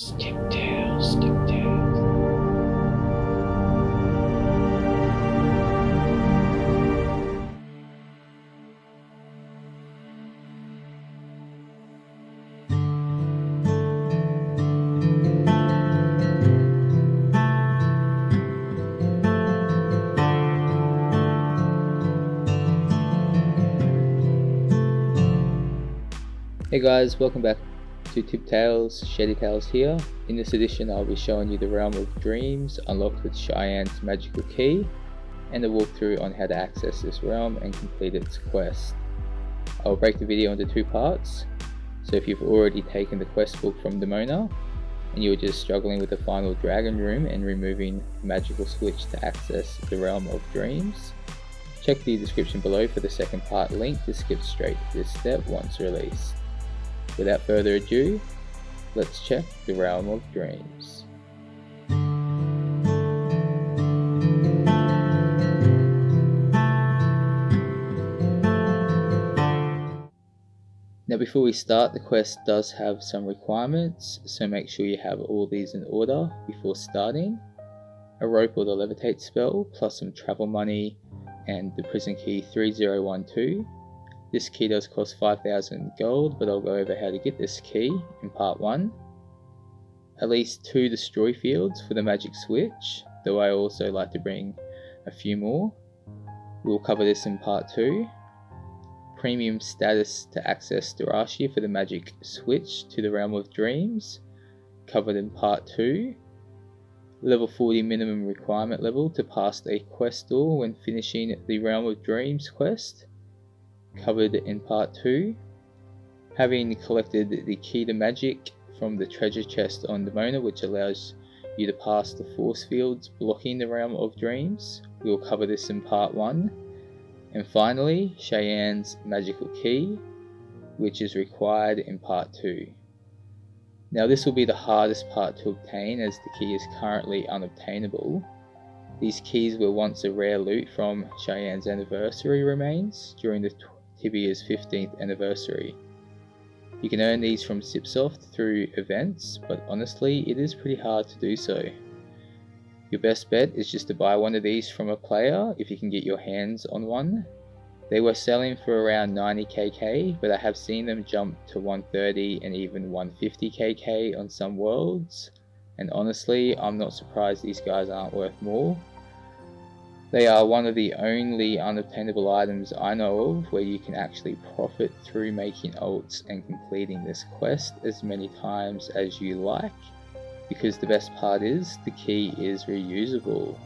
Tiptails, tiptails. Hey guys, welcome back to Tiptails, Shady Tales here. In this edition I'll be showing you the Realm of Dreams unlocked with Cheyenne's magical key and a walkthrough on how to access this realm and complete its quest. I'll break the video into two parts, so if you've already taken the quest book from Demona and you're just struggling with the final dragon room and removing the magical switch to access the Realm of Dreams, check the description below for the second part link to skip straight to this step once released. Without further ado, let's check the Realm of Dreams. Now before we start, the quest does have some requirements, so make sure you have all these in order before starting. A rope or the levitate spell, plus some travel money and the prison key 3012. This key does cost 5,000 gold, but I'll go over how to get this key in part 1. At least 2 destroy fields for the magic switch, though I also like to bring a few more. We'll cover this in part 2. Premium status to access Darashi for the magic switch to the Realm of Dreams, covered in part 2. Level 40 minimum requirement level to pass a quest door when finishing the Realm of Dreams quest, covered in part 2. Having collected the key to magic from the treasure chest on Demona, which allows you to pass the force fields blocking the Realm of Dreams, we'll cover this in part 1. And finally, Cheyenne's magical key, which is required in part 2. Now this will be the hardest part to obtain, as the key is currently unobtainable. These keys were once a rare loot from Cheyenne's anniversary remains during the Tibia's 15th anniversary. You can earn these from Sipsoft through events, but honestly it is pretty hard to do so. Your best bet is just to buy one of these from a player if you can get your hands on one. They were selling for around 90kk, but I have seen them jump to 130 and even 150kk on some worlds, and honestly I'm not surprised these guys aren't worth more. They are one of the only unobtainable items I know of where you can actually profit through making ults and completing this quest as many times as you like, because the best part is the key is reusable.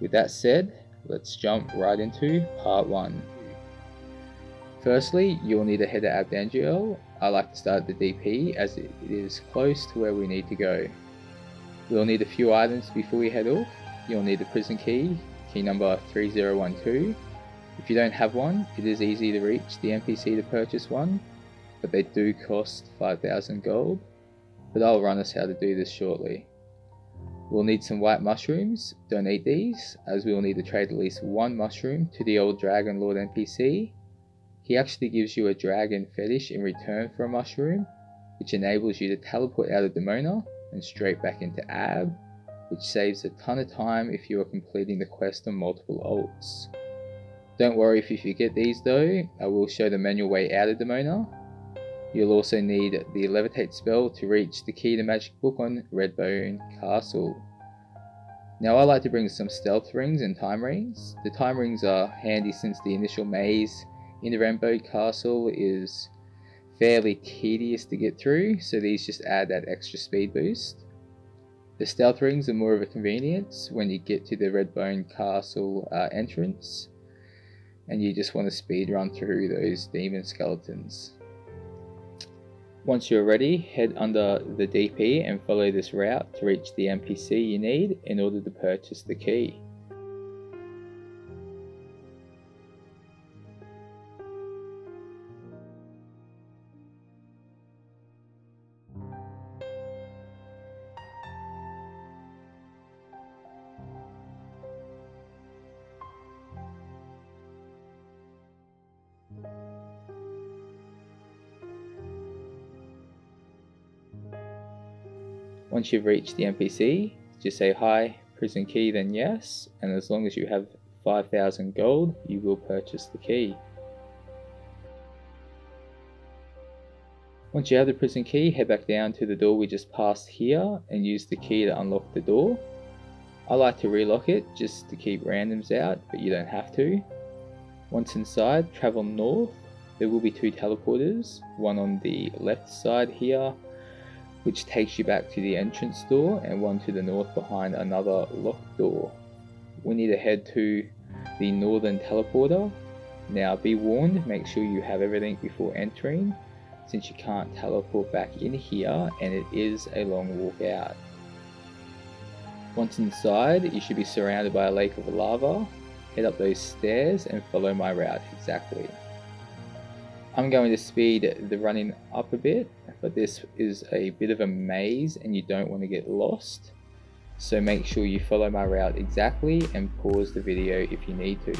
With that said, let's jump right into part 1. Firstly, you'll need to head to Abdangiel. I like to start at the DP as it is close to where we need to go. We'll need a few items before we head off. You'll need the prison key, key number 3012. If you don't have one, it is easy to reach the NPC to purchase one, but they do cost 5,000 gold, but I'll run us how to do this shortly. We'll need some white mushrooms. Don't eat these, as we will need to trade at least one mushroom to the old Dragon Lord NPC. He actually gives you a dragon fetish in return for a mushroom, which enables you to teleport out of Demona and straight back into Ab, which saves a ton of time if you are completing the quest on multiple ults. Don't worry if you forget these though, I will show the manual way out of Demona. You'll also need the levitate spell to reach the key to magic book on Redbone Castle. Now I like to bring some stealth rings and time rings. The time rings are handy since the initial maze in the Redbone Castle is fairly tedious to get through, so these just add that extra speed boost. The stealth rings are more of a convenience when you get to the Redbone Castle entrance and you just want to speed run through those demon skeletons. Once you're ready, head under the DP and follow this route to reach the NPC you need in order to purchase the key. Once you've reached the NPC, just say hi, prison key, then yes, and as long as you have 5,000 gold, you will purchase the key. Once you have the prison key, head back down to the door we just passed here and use the key to unlock the door. I like to relock it just to keep randoms out, but you don't have to. Once inside, travel north. There will be 2 teleporters, one on the left side here, which takes you back to the entrance door, and one to the north behind another locked door. We need to head to the northern teleporter. Now be warned, make sure you have everything before entering, since you can't teleport back in here and it is a long walk out. Once inside, you should be surrounded by a lake of lava. Head up those stairs and follow my route exactly. I'm going to speed the running up a bit, but this is a bit of a maze and you don't want to get lost. So make sure you follow my route exactly and pause the video if you need to.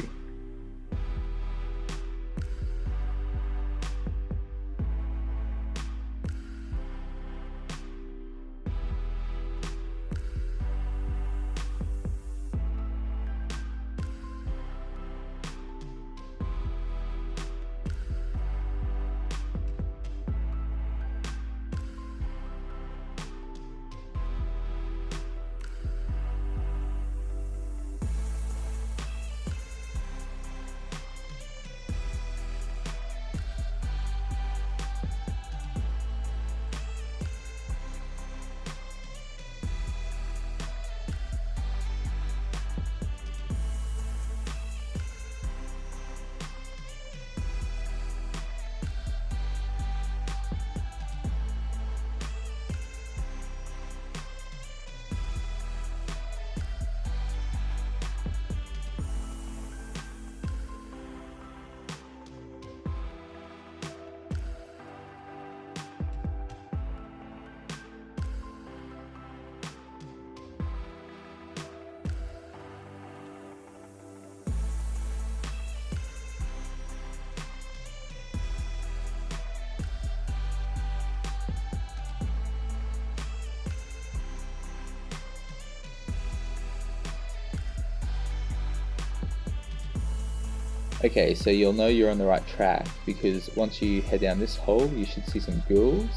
Okay, so you'll know you're on the right track because once you head down this hole, you should see some ghouls.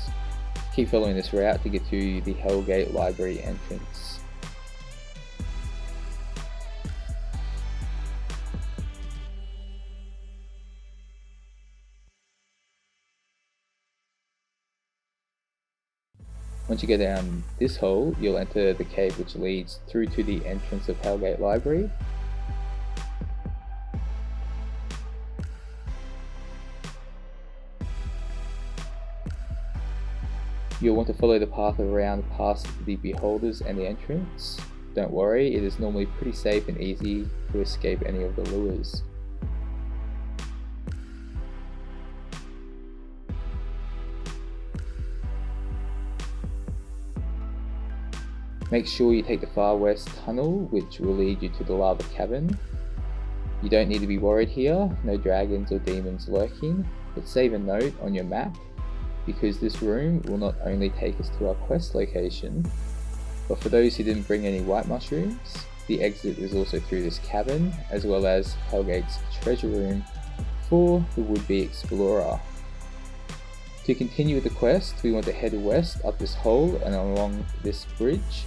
Keep following this route to get to the Hellgate Library entrance. Once you go down this hole, you'll enter the cave which leads through to the entrance of Hellgate Library. You'll want to follow the path around past the beholders and the entrance. Don't worry, it is normally pretty safe and easy to escape any of the lures. Make sure you take the far west tunnel, which will lead you to the lava cavern. You don't need to be worried here, no dragons or demons lurking, but save a note on your map, because this room will not only take us to our quest location, but for those who didn't bring any white mushrooms, the exit is also through this cavern, as well as Hellgate's treasure room for the would-be explorer. To continue with the quest, we want to head west up this hole and along this bridge.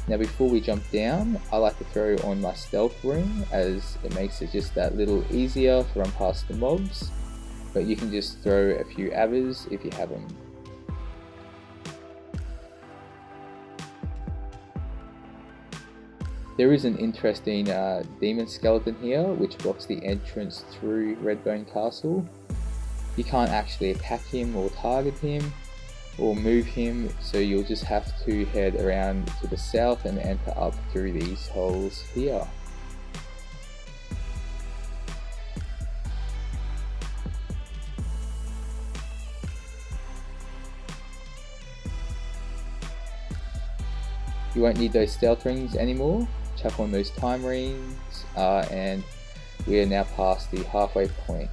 Now before we jump down, I like to throw on my stealth ring as it makes it just that little easier to run past the mobs, but you can just throw a few avers if you have them. There is an interesting demon skeleton here which blocks the entrance through Redbone Castle. You can't actually attack him or target him or move him, so you'll just have to head around to the south and enter up through these holes here. You won't need those stealth rings anymore. Chuck on those time rings and We are now past the halfway point.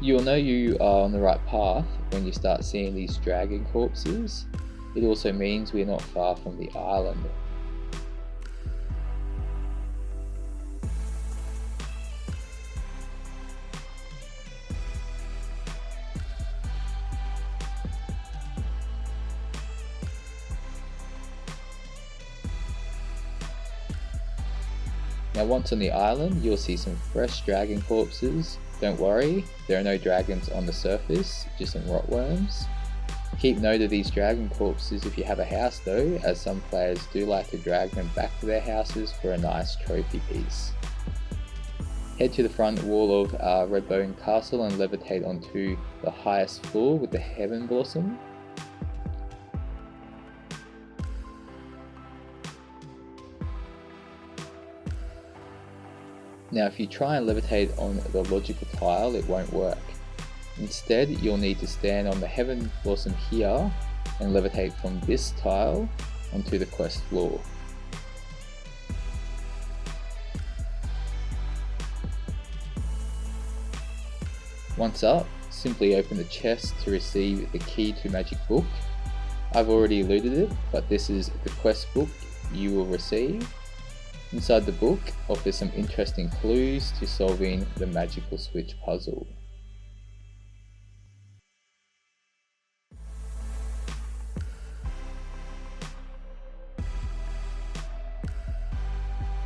You'll know you are on the right path when you start seeing these dragon corpses. It also means we're not far from the island. Now once on the island, you'll see some fresh dragon corpses. Don't worry, there are no dragons on the surface, just some rotworms. Keep note of these dragon corpses if you have a house though, as some players do like to drag them back to their houses for a nice trophy piece. Head to the front wall of Redbone Castle and levitate onto the highest floor with the Heaven Blossom. Now if you try and levitate on the logical tile, it won't work. Instead, you'll need to stand on the Heaven Blossom here and levitate from this tile onto the quest floor. Once up, simply open the chest to receive the key to Magic Book. I've already looted it, but this is the quest book you will receive. Inside the book offers some interesting clues to solving the magical switch puzzle.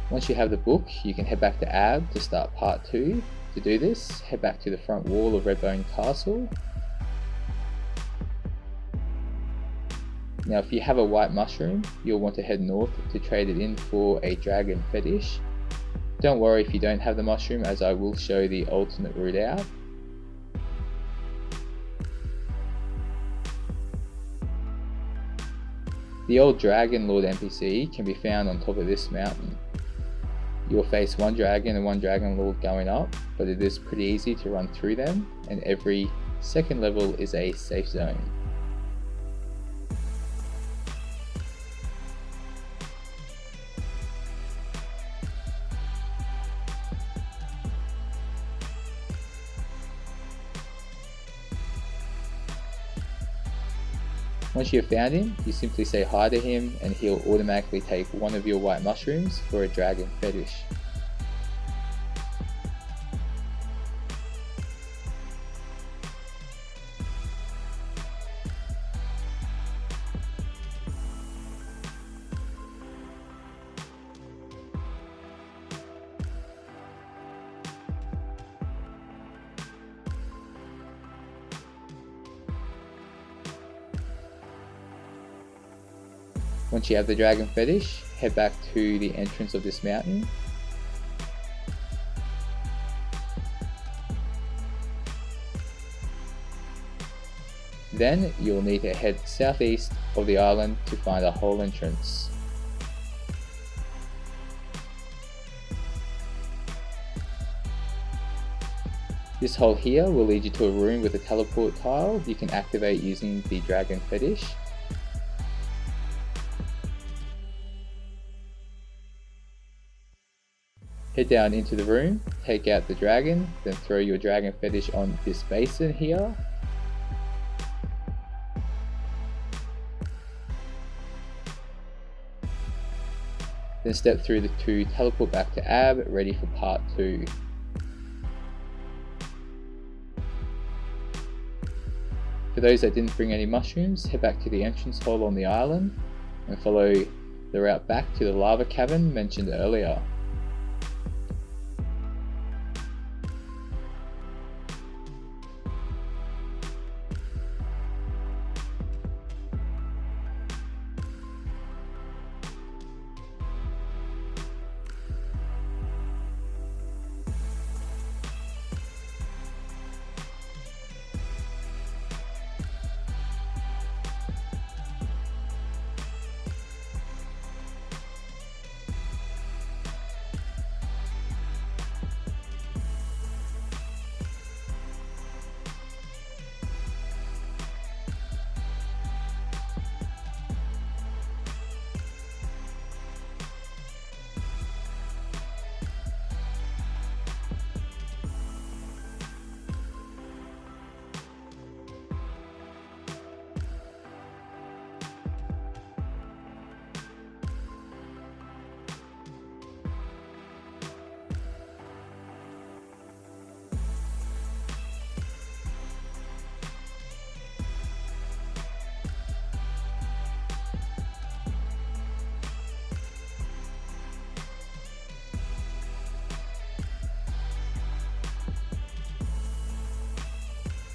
Once you have the book, you can head back to Ab to start part 2. To do this, head back to the front wall of Redbone Castle. Now if you have a white mushroom, you'll want to head north to trade it in for a dragon fetish. Don't worry if you don't have the mushroom, as I will show the alternate route out. The old Dragon Lord NPC can be found on top of this mountain. You will face one dragon and one dragon lord going up, but it is pretty easy to run through them, and every second level is a safe zone. Once you have found him, you simply say hi to him and he'll automatically take one of your white mushrooms for a dragon fetish. Once you have the dragon fetish, head back to the entrance of this mountain. Then you'll need to head southeast of the island to find a hole entrance. This hole here will lead you to a room with a teleport tile you can activate using the dragon fetish. Head down into the room, take out the dragon, then throw your dragon fetish on this basin here. Then step through to teleport back to Ab, ready for part 2. For those that didn't bring any mushrooms, head back to the entrance hole on the island and follow the route back to the lava cavern mentioned earlier.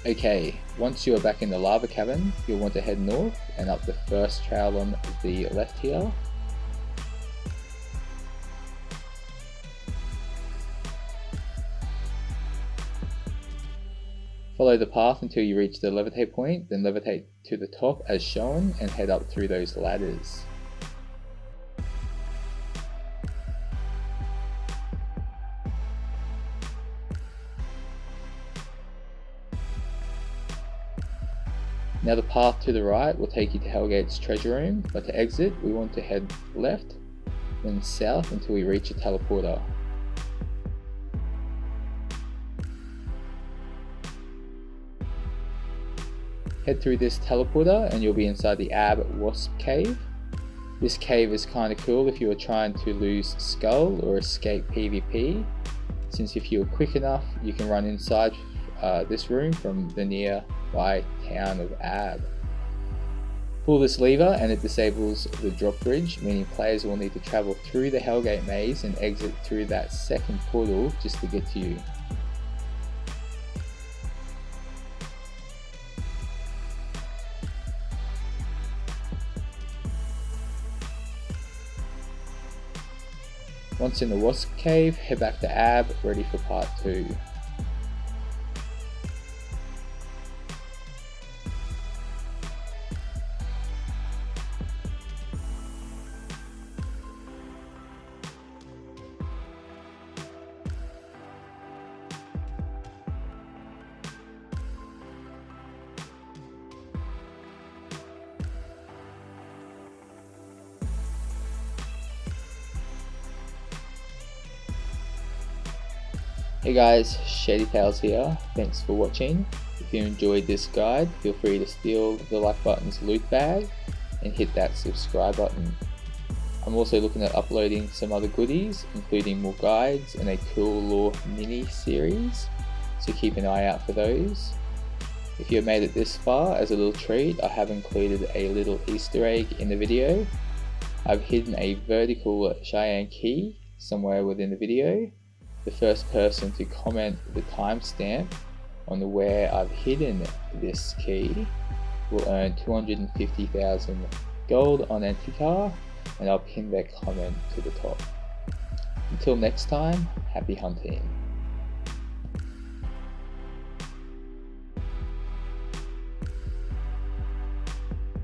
Okay, once you are back in the lava cabin, you'll want to head north and up the first trail on the left here. Follow the path until you reach the levitate point, then levitate to the top as shown and head up through those ladders. Now the path to the right will take you to Hellgate's treasure room, but to exit we want to head left, then south until we reach a teleporter. Head through this teleporter and you'll be inside the Ab Wasp Cave. This cave is kind of cool if you are trying to lose Skull or escape PvP, since if you are quick enough you can run inside this room from the nearby town of Ab. Pull this lever and it disables the drop bridge, meaning players will need to travel through the Hellgate maze and exit through that second portal just to get to you. Once in the Wasp Cave, head back to Ab, ready for part 2. Hey guys, Shady Tales here, thanks for watching. If you enjoyed this guide, feel free to steal the like button's loot bag and hit that subscribe button. I'm also looking at uploading some other goodies, including more guides and a cool lore mini series, so keep an eye out for those. If you have made it this far, as a little treat, I have included a little Easter egg in the video. I've hidden a vertical Cheyenne key somewhere within the video. The first person to comment the timestamp on where I've hidden this key will earn 250,000 gold on Antiquar, and I'll pin their comment to the top. Until next time, happy hunting.